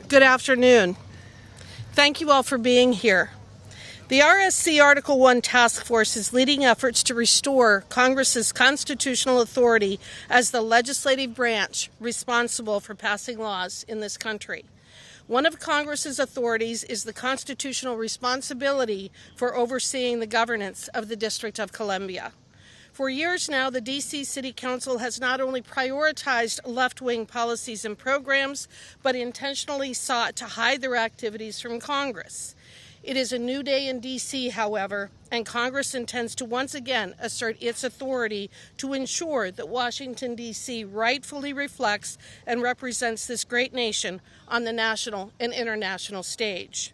Good afternoon. Thank you all for being here. The RSC Article 1 Task Force is leading efforts to restore Congress's constitutional authority as the legislative branch responsible for passing laws in this country. One of Congress's authorities is the constitutional responsibility for overseeing the governance of the District of Columbia. For years now, the D.C. City Council has not only prioritized left-wing policies and programs, but intentionally sought to hide their activities from Congress. It is a new day in D.C., however, and Congress intends to once again assert its authority to ensure that Washington, D.C. rightfully reflects and represents this great nation on the national and international stage.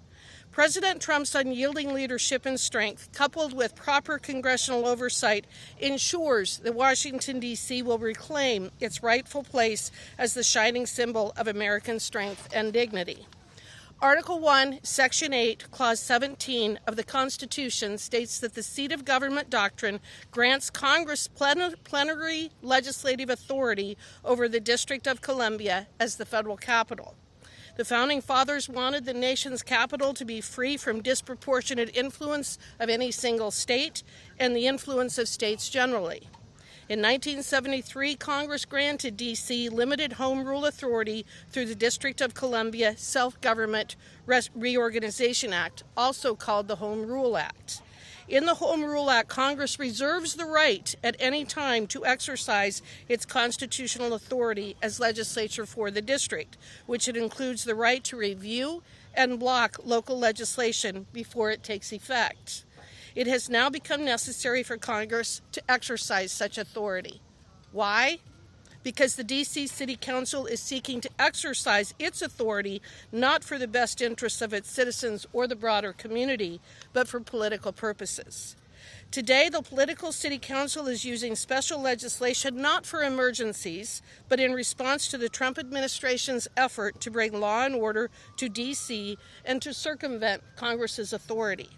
President Trump's unyielding leadership and strength, coupled with proper congressional oversight, ensures that Washington, D.C. will reclaim its rightful place as the shining symbol of American strength and dignity. Article 1, Section 8, Clause 17 of the Constitution states that the seat of government doctrine grants Congress plenary legislative authority over the District of Columbia as the federal capital. The Founding Fathers wanted the nation's capital to be free from disproportionate influence of any single state and the influence of states generally. In 1973, Congress granted D.C. limited home rule authority through the District of Columbia Self-Government Reorganization Act, also called the Home Rule Act. In the Home Rule Act, Congress reserves the right at any time to exercise its constitutional authority as legislature for the district, which it includes the right to review and block local legislation before it takes effect. It has now become necessary for Congress to exercise such authority. Why? Because the D.C. City Council is seeking to exercise its authority not for the best interests of its citizens or the broader community, but for political purposes. Today, the political City Council is using special legislation not for emergencies, but in response to the Trump administration's effort to bring law and order to D.C. and to circumvent Congress's authority.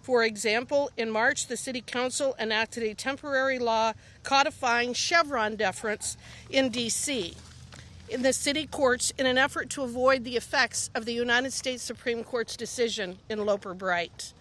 For example, in March, the City Council enacted a temporary law codifying Chevron deference in D.C. in the city courts in an effort to avoid the effects of the United States Supreme Court's decision in Loper-Bright.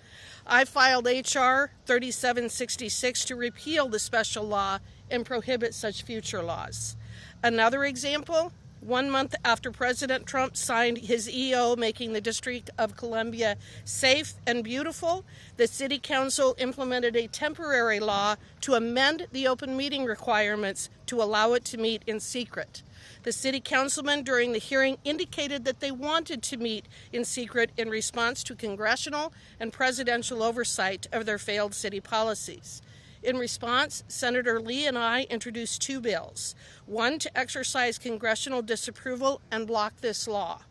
I filed H.R. 3766 to repeal the special law and prohibit such future laws. Another example, 1 month after President Trump signed his EO making the District of Columbia safe and beautiful, the City Council implemented a temporary law to amend the open meeting requirements to allow it to meet in secret. The City Councilmen during the hearing indicated that they wanted to meet in secret in response to congressional and presidential oversight of their failed city policies. In response, Senator Lee and I introduced two bills, one to exercise congressional disapproval and block this law,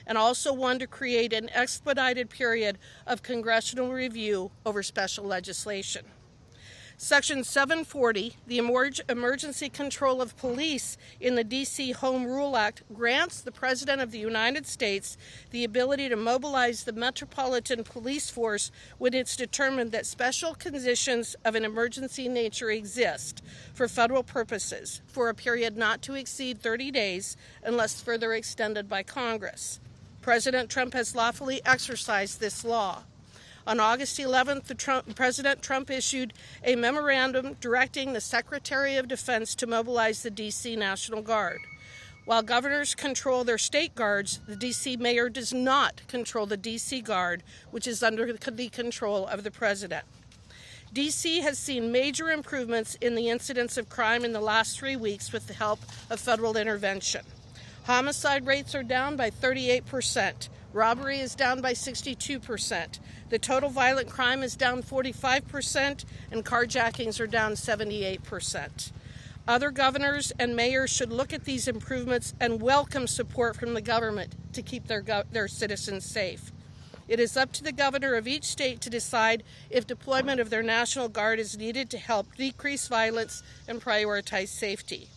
and also one to create an expedited period of congressional review over special legislation. Section 740, the Emergency Control of Police in the D.C. Home Rule Act, grants the President of the United States the ability to mobilize the Metropolitan Police Force when it's determined that special conditions of an emergency nature exist for federal purposes for a period not to exceed 30 days unless further extended by Congress. President Trump has lawfully exercised this law. On August 11th, President Trump issued a memorandum directing the Secretary of Defense to mobilize the D.C. National Guard. While governors control their state guards, the D.C. mayor does not control the D.C. Guard, which is under the control of the president. D.C. has seen major improvements in the incidence of crime in the last 3 weeks with the help of federal intervention. Homicide rates are down by 38%. Robbery is down by 62%. The total violent crime is down 45%, and carjackings are down 78%. Other governors and mayors should look at these improvements and welcome support from the government to keep their citizens safe. It is up to the governor of each state to decide if deployment of their National Guard is needed to help decrease violence and prioritize safety.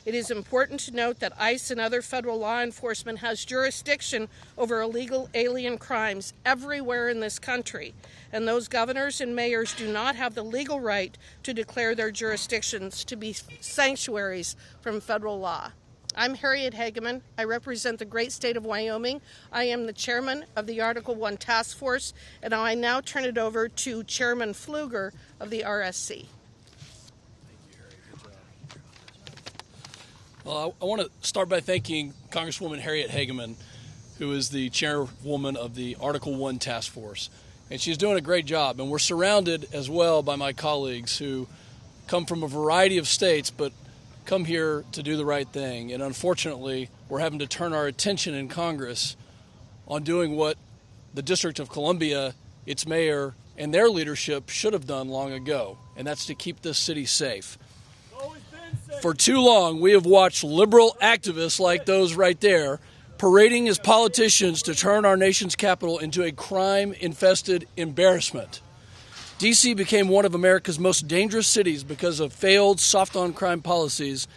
It is important to note that ICE and other federal law enforcement has jurisdiction over illegal alien crimes everywhere in this country, and those governors and mayors do not have the legal right to declare their jurisdictions to be sanctuaries from federal law. I'm Harriet Hageman. I represent the great state of Wyoming. I am the chairman of the Article 1 Task Force, and I now turn it over to Chairman Pfluger of the RSC. Well, I want to start by thanking Congresswoman Harriet Hageman, who is the chairwoman of the Article 1 Task Force. And she's doing a great job. And we're surrounded as well by my colleagues who come from a variety of states, but come here to do the right thing. And unfortunately, we're having to turn our attention in Congress on doing what the District of Columbia, its mayor, and their leadership should have done long ago, and that's to keep this city safe. For too long, we have watched liberal activists like those right there parading as politicians to turn our nation's capital into a crime-infested embarrassment. D.C. became one of America's most dangerous cities because of failed soft-on-crime policies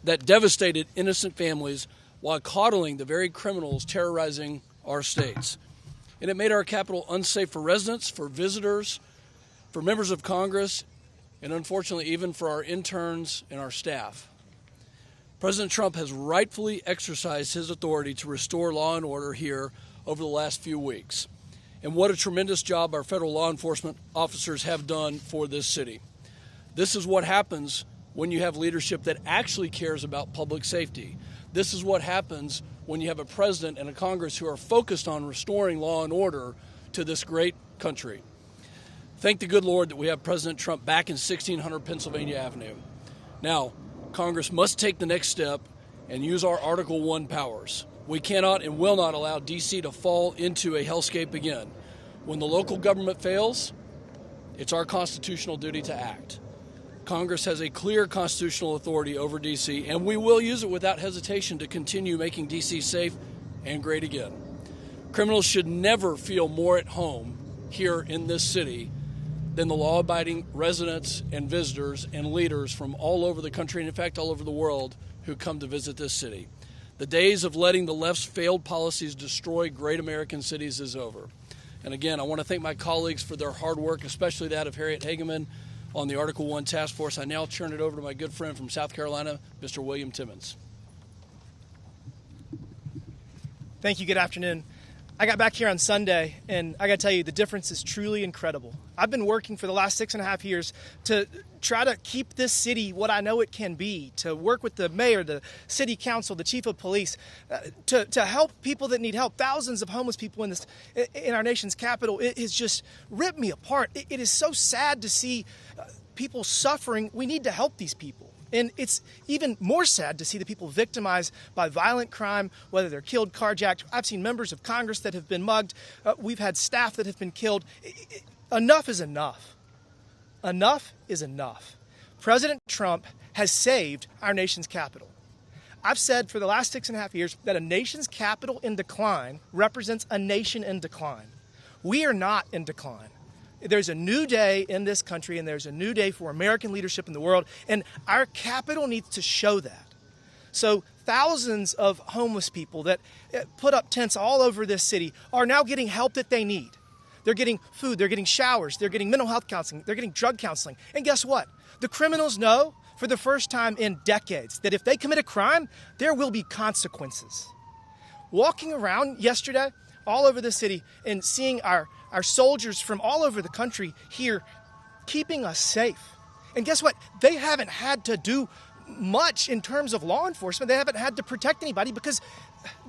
that devastated innocent families while coddling the very criminals terrorizing our states. And it made our capital unsafe for residents, for visitors, for members of Congress, and unfortunately even for our interns and our staff. President Trump has rightfully exercised his authority to restore law and order here over the last few weeks. And what a tremendous job our federal law enforcement officers have done for this city. This is what happens when you have leadership that actually cares about public safety. This is what happens when you have a president and a Congress who are focused on restoring law and order to this great country. Thank the good Lord that we have President Trump back in 1600 Pennsylvania Avenue. Now, Congress must take the next step and use our Article 1 powers. We cannot and will not allow D.C. to fall into a hellscape again. When the local government fails, it's our constitutional duty to act. Congress has a clear constitutional authority over D.C., and we will use it without hesitation to continue making D.C. safe and great again. Criminals should never feel more at home here in this city than the law-abiding residents and visitors and leaders from all over the country, and in fact all over the world, who come to visit this city. The days of letting the left's failed policies destroy great American cities is over. And again, I want to thank my colleagues for their hard work, especially that of Harriet Hageman on the Article 1 Task Force. I now turn it over to my good friend from South Carolina, Mr. William Timmons. Thank you. Good afternoon. I got back here on Sunday, and I got to tell you, the difference is truly incredible. I've been working for the last 6.5 years to try to keep this city what I know it can be, to work with the mayor, the city council, the chief of police, to help people that need help. Thousands of homeless people in our nation's capital. It has just ripped me apart. It is so sad to see people suffering. We need to help these people. And it's even more sad to see the people victimized by violent crime, whether they're killed, carjacked. I've seen members of Congress that have been mugged. We've had staff that have been killed. Enough is enough. Enough is enough. President Trump has saved our nation's capital. I've said for the last 6.5 years that a nation's capital in decline represents a nation in decline. We are not in decline. There's a new day in this country, and there's a new day for American leadership in the world, and our capital needs to show that. So thousands of homeless people that put up tents all over this city are now getting help that they need. They're getting food, they're getting showers, they're getting mental health counseling, they're getting drug counseling. And guess what? The criminals know for the first time in decades that if they commit a crime, there will be consequences. Walking around yesterday all over the city and seeing our soldiers from all over the country here keeping us safe. And guess what? They haven't had to do much in terms of law enforcement. They haven't had to protect anybody because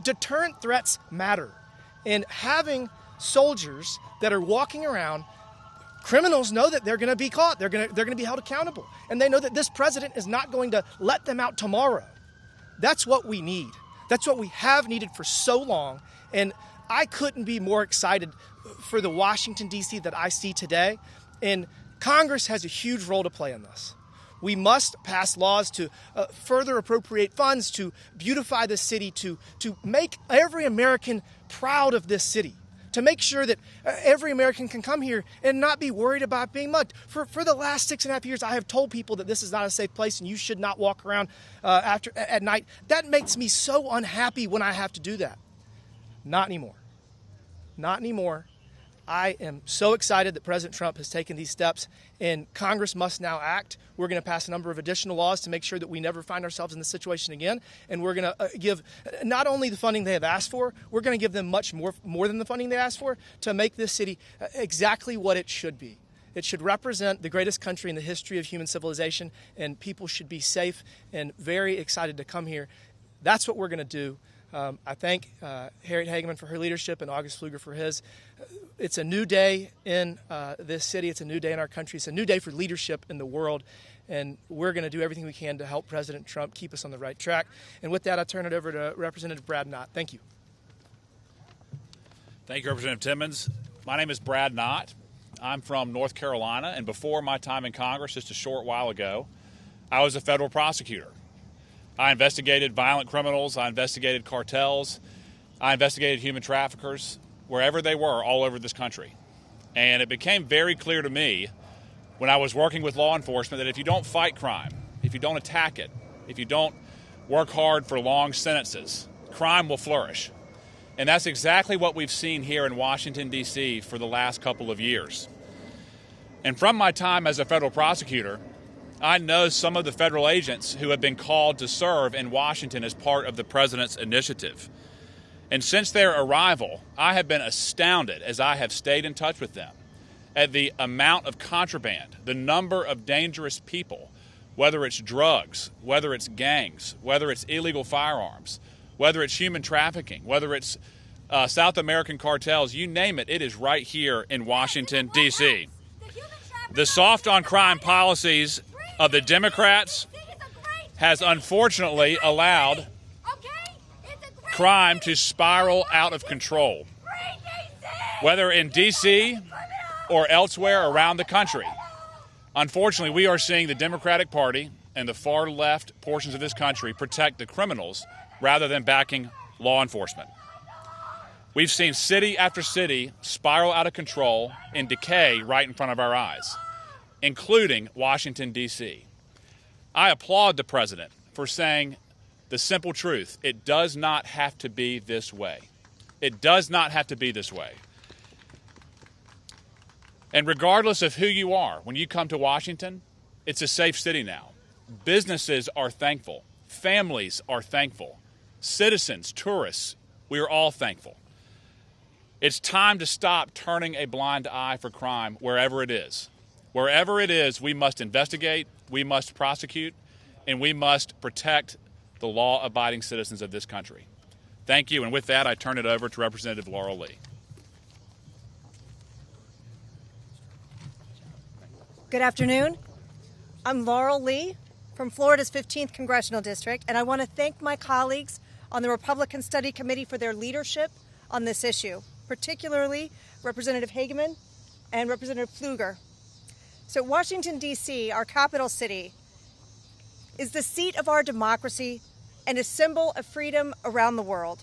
deterrent threats matter. And having soldiers that are walking around, criminals know that they're going to be caught. They're going to be held accountable. And they know that this president is not going to let them out tomorrow. That's what we need. That's what we have needed for so long. And I couldn't be more excited for the Washington, D.C. that I see today. And Congress has a huge role to play in this. We must pass laws to further appropriate funds, to beautify the city, to make every American proud of this city, to make sure that every American can come here and not be worried about being mugged. For the last 6.5 years, I have told people that this is not a safe place and you should not walk around at night. That makes me so unhappy when I have to do that. Not anymore. Not anymore. I am so excited that President Trump has taken these steps, and Congress must now act. We're going to pass a number of additional laws to make sure that we never find ourselves in this situation again, and we're going to give not only the funding they have asked for, we're going to give them much more than the funding they asked for to make this city exactly what it should be. It should represent the greatest country in the history of human civilization, and people should be safe and very excited to come here. That's what we're going to do. I thank Harriet Hageman for her leadership and August Pfluger for his. It's a new day in this city. It's a new day in our country. It's a new day for leadership in the world. And we're going to do everything we can to help President Trump keep us on the right track. And with that, I turn it over to Representative Brad Knott. Thank you. Thank you, Representative Timmons. My name is Brad Knott. I'm from North Carolina. And before my time in Congress, just a short while ago, I was a federal prosecutor. I investigated violent criminals. I investigated cartels. I investigated human traffickers, wherever they were, all over this country. And it became very clear to me when I was working with law enforcement that if you don't fight crime, if you don't attack it, if you don't work hard for long sentences, crime will flourish. And that's exactly what we've seen here in Washington, D.C. for the last couple of years. And from my time as a federal prosecutor, I know some of the federal agents who have been called to serve in Washington as part of the president's initiative. And since their arrival, I have been astounded as I have stayed in touch with them at the amount of contraband, the number of dangerous people, whether it's drugs, whether it's gangs, whether it's illegal firearms, whether it's human trafficking, whether it's South American cartels, you name it, it is right here in Washington, D.C. The soft on crime policies of the Democrats has unfortunately allowed crime to spiral out of control, whether in D.C. or elsewhere around the country. Unfortunately, we are seeing the Democratic Party and the far left portions of this country protect the criminals rather than backing law enforcement. We've seen city after city spiral out of control and decay right in front of our eyes, including Washington, D.C. I applaud the president for saying the simple truth. It does not have to be this way. It does not have to be this way. And regardless of who you are, when you come to Washington, it's a safe city now. Businesses are thankful. Families are thankful. Citizens, tourists, we are all thankful. It's time to stop turning a blind eye for crime wherever it is. Wherever it is, we must investigate, we must prosecute, and we must protect the law-abiding citizens of this country. Thank you, and with that, I turn it over to Representative Laurel Lee. Good afternoon. I'm Laurel Lee from Florida's 15th Congressional District, and I want to thank my colleagues on the Republican Study Committee for their leadership on this issue, particularly Representative Hageman and Representative Pfluger. So Washington, D.C., our capital city, is the seat of our democracy and a symbol of freedom around the world.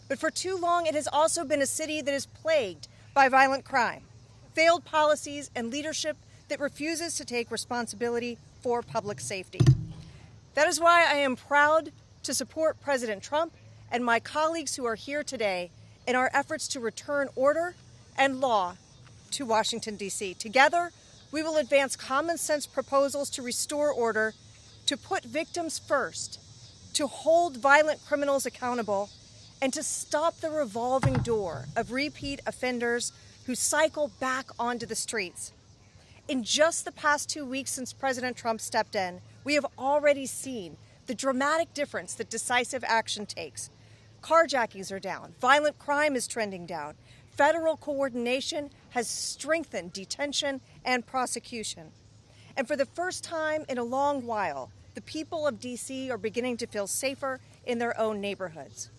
But for too long, it has also been a city that is plagued by violent crime, failed policies, and leadership that refuses to take responsibility for public safety. That is why I am proud to support President Trump and my colleagues who are here today in our efforts to return order and law to Washington, D.C. Together, we will advance common sense proposals to restore order, to put victims first, to hold violent criminals accountable, and to stop the revolving door of repeat offenders who cycle back onto the streets. In just the past 2 weeks since President Trump stepped in, we have already seen the dramatic difference that decisive action takes. Carjackings are down, violent crime is trending down, federal coordination has strengthened detention and prosecution. And for the first time in a long while, the people of D.C. are beginning to feel safer in their own neighborhoods.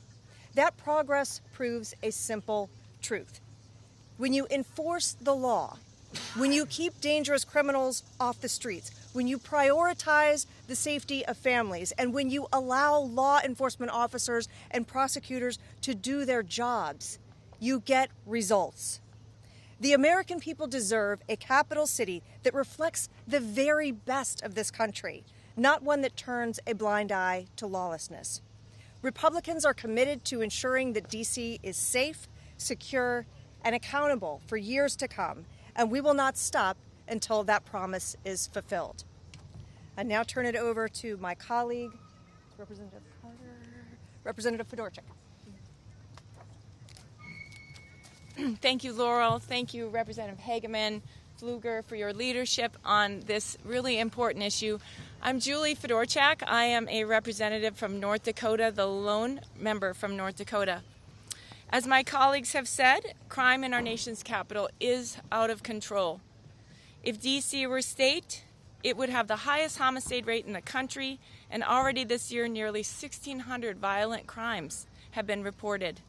That progress proves a simple truth. When you enforce the law, when you keep dangerous criminals off the streets, when you prioritize the safety of families, and when you allow law enforcement officers and prosecutors to do their jobs, you get results. The American people deserve a capital city that reflects the very best of this country, not one that turns a blind eye to lawlessness. Republicans are committed to ensuring that D.C. is safe, secure, and accountable for years to come, and we will not stop until that promise is fulfilled. I now turn it over to my colleague, Representative Carter, Representative Fedorchak. Thank you, Laurel. Thank you, Representative Hageman, Pfluger, for your leadership on this really important issue. I'm Julie Fedorchak. I am a representative from North Dakota, the lone member from North Dakota. As my colleagues have said, crime in our nation's capital is out of control. If D.C. were a state, it would have the highest homicide rate in the country, and already this year nearly 1,600 violent crimes have been reported.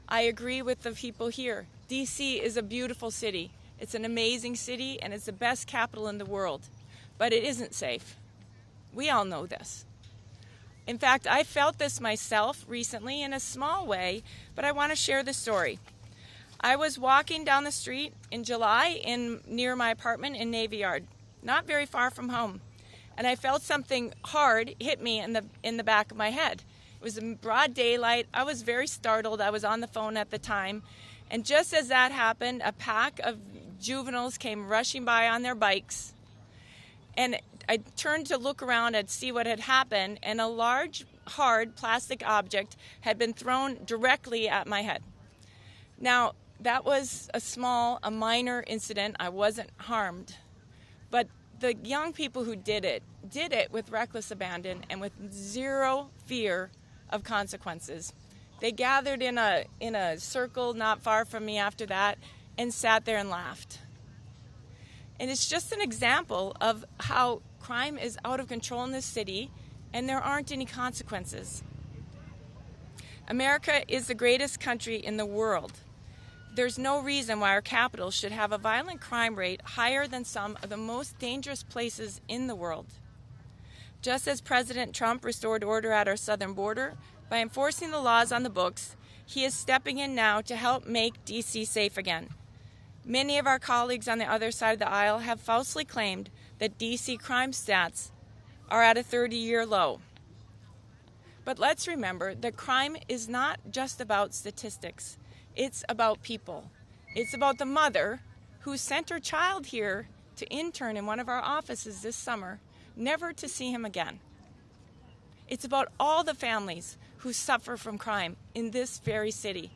I agree with the people here. D.C. is a beautiful city. It's an amazing city, and it's the best capital in the world. But it isn't safe. We all know this. In fact, I felt this myself recently in a small way, but I want to share the story. I was walking down the street in July near my apartment in Navy Yard, not very far from home, and I felt something hard hit me in the back of my head. It was in broad daylight. I was very startled. I was on the phone at the time, and just as that happened, a pack of juveniles came rushing by on their bikes, and I turned to look around and see what had happened, and a large, hard plastic object had been thrown directly at my head. Now, that was a minor incident. I wasn't harmed. But the young people who did it with reckless abandon and with zero fear of consequences. They gathered in a circle not far from me after that and sat there and laughed. And it's just an example of how crime is out of control in this city and there aren't any consequences. America is the greatest country in the world. There's no reason why our capital should have a violent crime rate higher than some of the most dangerous places in the world. Just as President Trump restored order at our southern border by enforcing the laws on the books, he is stepping in now to help make D.C. safe again. Many of our colleagues on the other side of the aisle have falsely claimed that D.C. crime stats are at a 30-year low. But let's remember that crime is not just about statistics. It's about people. It's about the mother who sent her child here to intern in one of our offices this summer, never to see him again. It's about all the families who suffer from crime in this very city.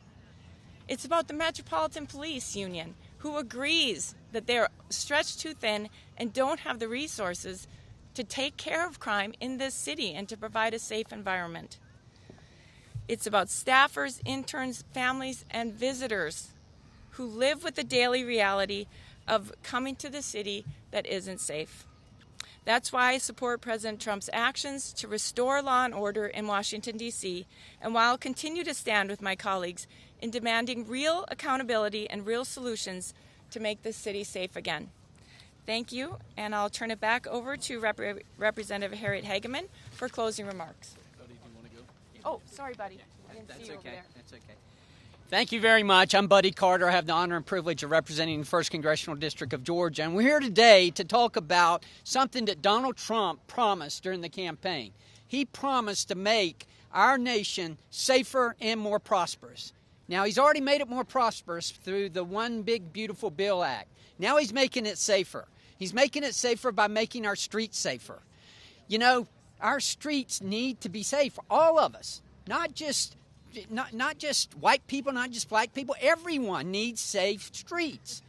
It's about the Metropolitan Police Union, who agrees that they're stretched too thin and don't have the resources to take care of crime in this city and to provide a safe environment. It's about staffers, interns, families, and visitors who live with the daily reality of coming to the city that isn't safe. That's why I support President Trump's actions to restore law and order in Washington, D.C., and why I'll continue to stand with my colleagues in demanding real accountability and real solutions to make this city safe again. Thank you, and I'll turn it back over to Representative Harriet Hageman for closing remarks. Oh, sorry, buddy. I didn't see you over there. That's okay. Thank you very much. I'm Buddy Carter. I have the honor and privilege of representing the 1st Congressional District of Georgia. And we're here today to talk about something that Donald Trump promised during the campaign. He promised to make our nation safer and more prosperous. Now, he's already made it more prosperous through the One Big Beautiful Bill Act. Now he's making it safer. He's making it safer by making our streets safer. You know, our streets need to be safe, all of us, not just white people, not just black people. Everyone needs safe streets.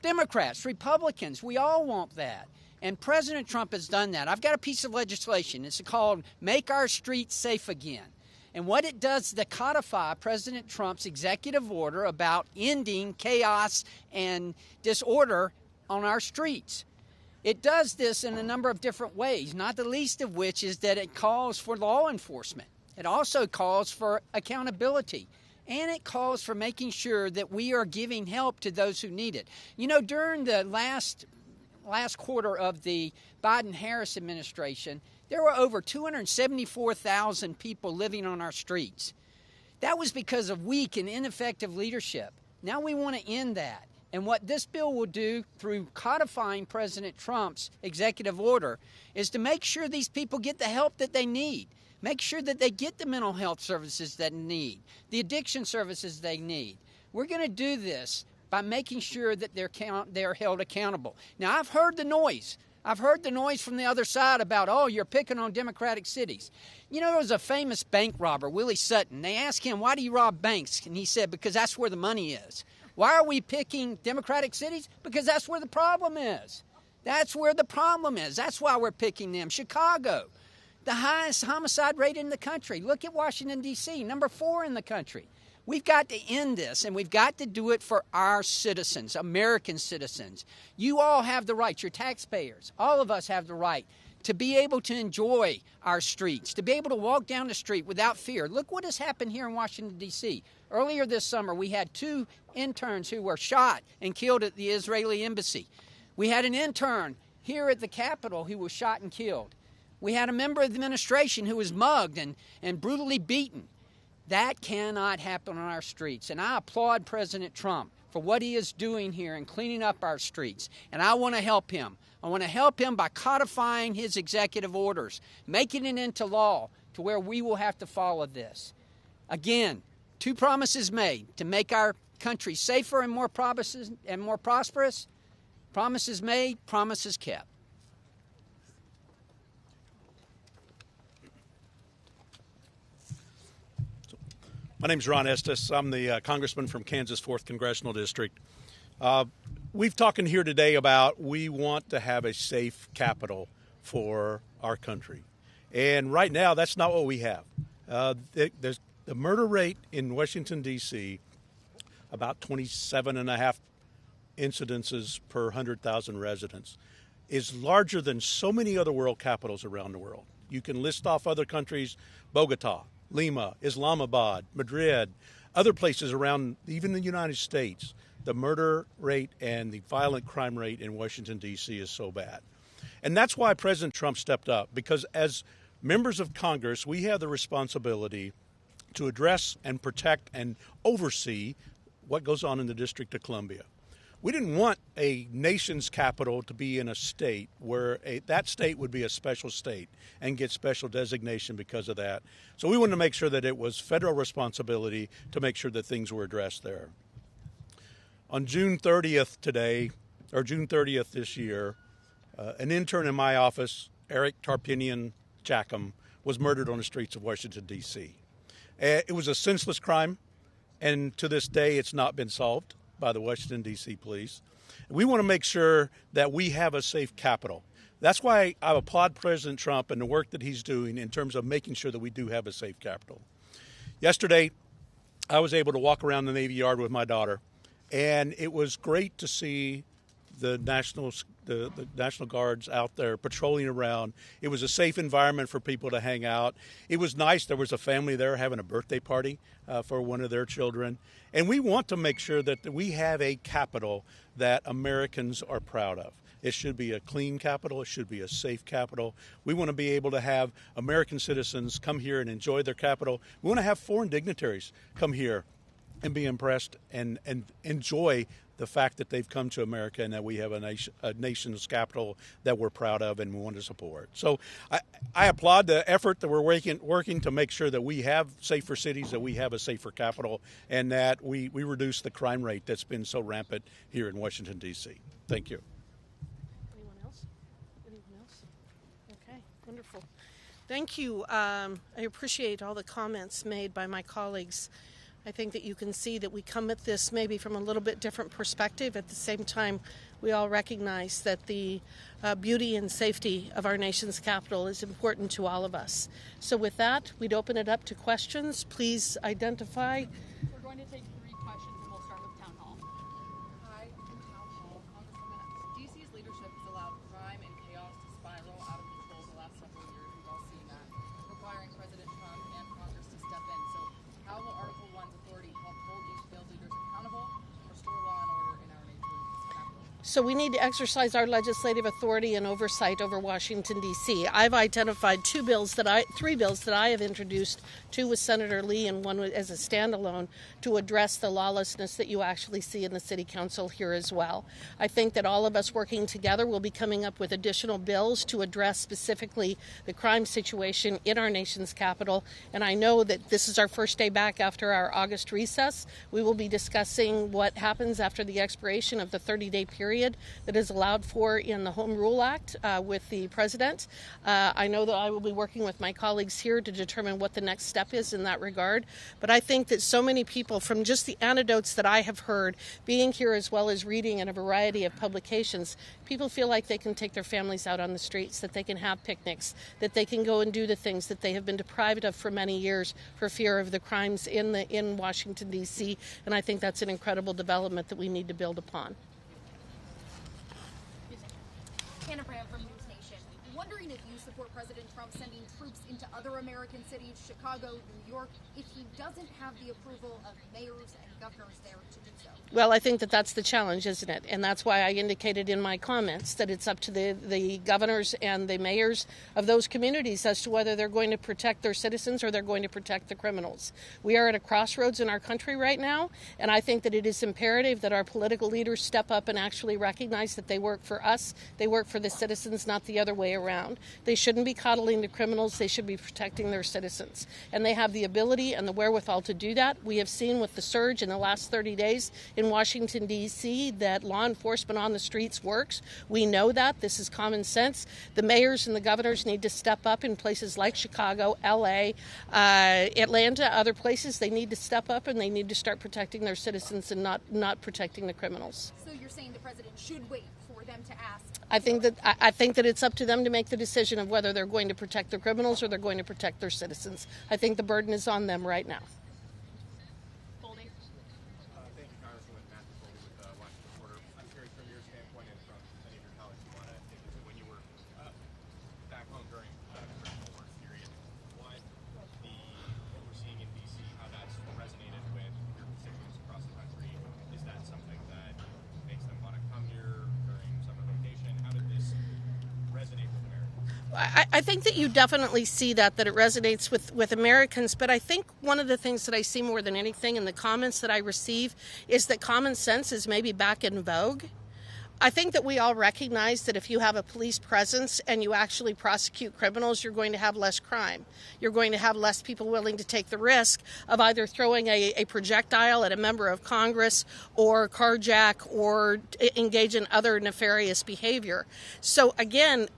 Democrats, Republicans, we all want that. And President Trump has done that. I've got a piece of legislation. It's called Make Our Streets Safe Again. And what it does is to codify President Trump's executive order about ending chaos and disorder on our streets. It does this in a number of different ways, not the least of which is that it calls for law enforcement. It also calls for accountability, and it calls for making sure that we are giving help to those who need it. You know, during the last quarter of the Biden-Harris administration, there were over 274,000 people living on our streets. That was because of weak and ineffective leadership. Now we want to end that. And what this bill will do through codifying President Trump's executive order is to make sure these people get the help that they need. Make sure that they get the mental health services that they need, the addiction services they need. We're going to do this by making sure that they're held accountable. Now, I've heard the noise. I've heard the noise from the other side about, oh, you're picking on Democratic cities. You know, there was a famous bank robber, Willie Sutton. They asked him, why do you rob banks? And he said, because that's where the money is. Why are we picking Democratic cities? Because that's where the problem is. That's where the problem is. That's why we're picking them. Chicago, the highest homicide rate in the country. Look at Washington, D.C., number 4 in the country. We've got to end this, and we've got to do it for our citizens, American citizens. You all have the right, your taxpayers, all of us have the right to be able to enjoy our streets, to be able to walk down the street without fear. Look what has happened here in Washington, D.C. Earlier this summer, we had 2 interns who were shot and killed at the Israeli embassy. We had an intern here at the Capitol who was shot and killed. We had a member of the administration who was mugged and brutally beaten. That cannot happen on our streets. And I applaud President Trump for what he is doing here and cleaning up our streets. And I want to help him. I want to help him by codifying his executive orders, making it into law to where we will have to follow this. Again, 2 promises made to make our country safer and more prosperous. Promises made, promises kept. My name's Ron Estes. I'm the congressman from Kansas 4th Congressional District. We've talking here today about we want to have a safe capital for our country. And right now, that's not what we have. There's the murder rate in Washington, D.C., about 27.5 incidences per 100,000 residents, is larger than so many other world capitals around the world. You can list off other countries, Bogota, Lima, Islamabad, Madrid, other places around, even the United States. The murder rate and the violent crime rate in Washington, D.C. is so bad. And that's why President Trump stepped up, because as members of Congress, we have the responsibility to address and protect and oversee what goes on in the District of Columbia. We didn't want a nation's capital to be in a state where that state would be a special state and get special designation because of that. So we wanted to make sure that it was federal responsibility to make sure that things were addressed there. On June 30th this year, an intern in my office, Eric Tarpinian Jackham, was murdered on the streets of Washington, D.C. It was a senseless crime, and to this day it's not been solved by the Washington, D.C. police. We want to make sure that we have a safe capital. That's why I applaud President Trump and the work that he's doing in terms of making sure that we do have a safe capital. Yesterday, I was able to walk around the Navy Yard with my daughter, and it was great to see the National Guards out there patrolling around. It was a safe environment for people to hang out. It was nice. There was a family there having a birthday party for one of their children. And we want to make sure that we have a capital that Americans are proud of. It should be a clean capital. It should be a safe capital. We want to be able to have American citizens come here and enjoy their capital. We want to have foreign dignitaries come here and be impressed and enjoy the fact that they've come to America and that we have a nation's capital that we're proud of and we want to support. So I applaud the effort that we're working to make sure that we have safer cities, that we have a safer capital, and that we reduce the crime rate that's been so rampant here in Washington, D.C. Thank you. Anyone else? Okay, wonderful. Thank you. I appreciate all the comments made by my colleagues. I think that you can see that we come at this maybe from a little bit different perspective. At the same time, we all recognize that the beauty and safety of our nation's capital is important to all of us. So with that, we'd open it up to questions. Please identify. We're going to take 3 questions, and we'll start with Town Hall. Hi, from Town Hall. Congresswoman, DC's leadership has allowed crime and chaos to spiral out of control the last several years. We've all seen that, requiring President Trump and Congress to step in. So how will Article 1's authority help hold these failed leaders accountable, restore law and order in our nation's capital? So we need to exercise our legislative authority and oversight over Washington, D.C. I've identified three bills that I have introduced, two with Senator Lee and one as a standalone, to address the lawlessness that you actually see in the City Council here as well. I think that all of us working together will be coming up with additional bills to address specifically the crime situation in our nation's capital. And I know that this is our first day back after our August recess. We will be discussing what happens after the expiration of the 30-day period that is allowed for in the Home Rule Act with the President. I know that I will be working with my colleagues here to determine what the next step is in that regard. But I think that so many people, from just the anecdotes that I have heard, being here as well as reading in a variety of publications, people feel like they can take their families out on the streets, that they can have picnics, that they can go and do the things that they have been deprived of for many years for fear of the crimes in Washington, D.C. And I think that's an incredible development that we need to build upon. Hannah Brand from News Nation. Wondering if you support President Trump sending troops into other American cities, Chicago, New York, if he doesn't have the approval of mayors and governors there to do so. Well, I think that that's the challenge, isn't it? And that's why I indicated in my comments that it's up to the governors and the mayors of those communities as to whether they're going to protect their citizens or they're going to protect the criminals. We are at a crossroads in our country right now, and I think that it is imperative that our political leaders step up and actually recognize that they work for us, they work for the citizens, not the other way around. They shouldn't be coddling the criminals, they should be protecting their citizens. And they have the ability and the wherewithal to do that. We have seen with the surge in the last 30 days in Washington, D.C., that law enforcement on the streets works. We know that. This is common sense. The mayors and the governors need to step up in places like Chicago, L.A., Atlanta, other places. They need to step up and they need to start protecting their citizens and not protecting the criminals. So you're saying the president should wait for them to ask? I think that it's up to them to make the decision of whether they're going to protect the criminals or they're going to protect their citizens. I think the burden is on them right now. I think that you definitely see that it resonates with Americans, but I think one of the things that I see more than anything in the comments that I receive is that common sense is maybe back in vogue. I think that we all recognize that if you have a police presence and you actually prosecute criminals, you're going to have less crime. You're going to have less people willing to take the risk of either throwing a projectile at a member of Congress or carjack or engage in other nefarious behavior. So again,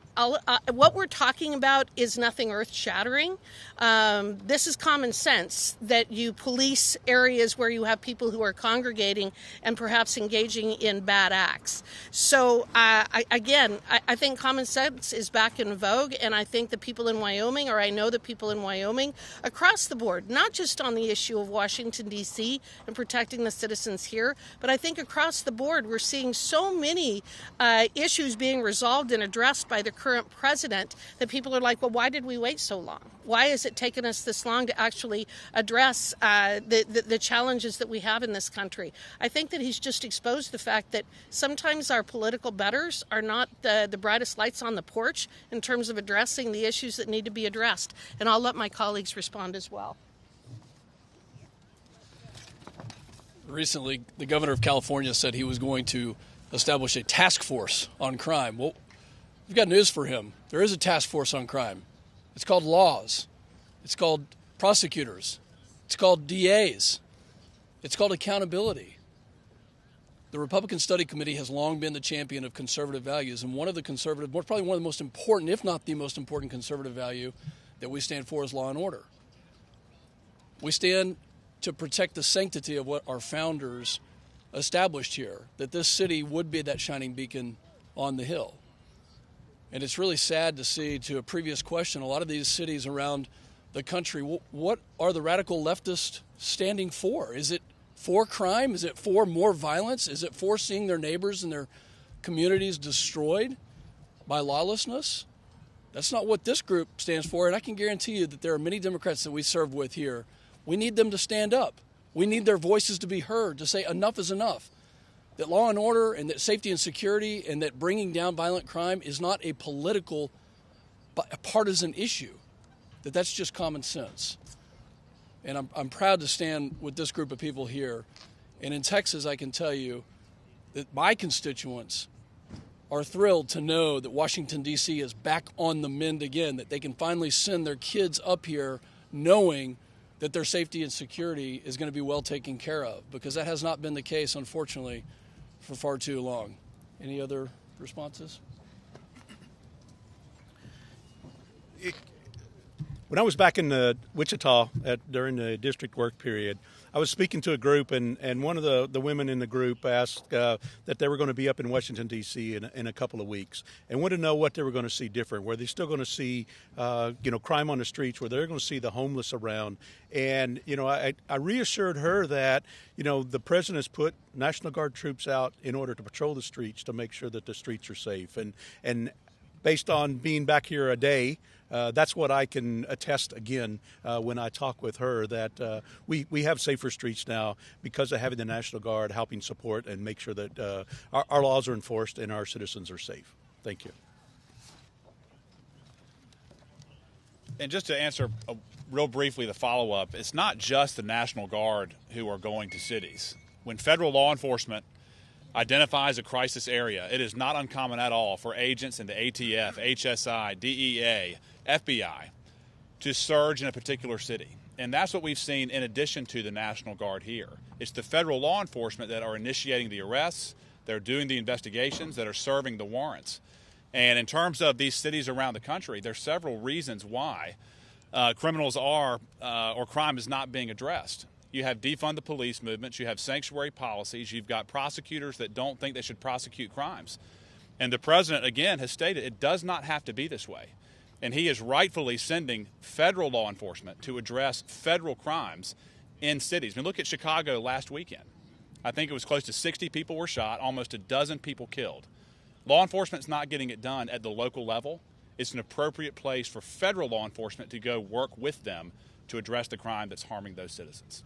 what we're talking about is nothing earth-shattering. This is common sense, that you police areas where you have people who are congregating and perhaps engaging in bad acts. So, I think common sense is back in vogue, and I think the people in Wyoming, or I know the people in Wyoming, across the board, not just on the issue of Washington, D.C. and protecting the citizens here, but I think across the board we're seeing so many issues being resolved and addressed by the current president that people are like, well, why did we wait so long? Why has it taken us this long to actually address the challenges that we have in this country? I think that he's just exposed the fact that sometimes our political betters are not the brightest lights on the porch in terms of addressing the issues that need to be addressed. And I'll let my colleagues respond as well. Recently, the governor of California said he was going to establish a task force on crime. Well, we've got news for him. There is a task force on crime. It's called laws. It's called prosecutors. It's called DAs. It's called accountability. The Republican Study Committee has long been the champion of conservative values, and probably one of the most important, if not the most important conservative value that we stand for is law and order. We stand to protect the sanctity of what our founders established here, that this city would be that shining beacon on the hill. And it's really sad to see, to a previous question, a lot of these cities around the country, what are the radical leftists standing for? Is it for crime? Is it for more violence? Is it for seeing their neighbors and their communities destroyed by lawlessness? That's not what this group stands for, and I can guarantee you that there are many Democrats that we serve with here. We need them to stand up. We need their voices to be heard, to say enough is enough. that law and order and that safety and security and that bringing down violent crime is not a political, a partisan issue, that's just common sense. And I'm proud to stand with this group of people here. And in Texas, I can tell you that my constituents are thrilled to know that Washington, D.C. is back on the mend again, that they can finally send their kids up here knowing that their safety and security is going to be well taken care of, because that has not been the case, unfortunately, for far too long. Any other responses? When I was back in Wichita during the district work period, I was speaking to a group, and one of the women in the group asked that they were going to be up in Washington, D.C. in a couple of weeks, and wanted to know what they were going to see different. Were they still going to see, crime on the streets? Were they going to see the homeless around? And, I reassured her that, the president has put National Guard troops out in order to patrol the streets to make sure that the streets are safe. And based on being back here a day, that's what I can attest again when I talk with her, that we have safer streets now because of having the National Guard helping support and make sure that our laws are enforced and our citizens are safe. Thank you. And just to answer real briefly the follow-up, it's not just the National Guard who are going to cities. When federal law enforcement identifies a crisis area, it is not uncommon at all for agents in the ATF, HSI, DEA, FBI to surge in a particular city. And that's what we've seen in addition to the National Guard here. It's the federal law enforcement that are initiating the arrests, they're doing the investigations, that are serving the warrants. And in terms of these cities around the country, there's several reasons why criminals are or crime is not being addressed. You have defund the police movements, you have sanctuary policies, you've got prosecutors that don't think they should prosecute crimes. And the president, again, has stated it does not have to be this way. And he is rightfully sending federal law enforcement to address federal crimes in cities. I mean, look at Chicago last weekend. I think it was close to 60 people were shot, almost a dozen people killed. Law enforcement's not getting it done at the local level. It's an appropriate place for federal law enforcement to go work with them to address the crime that's harming those citizens.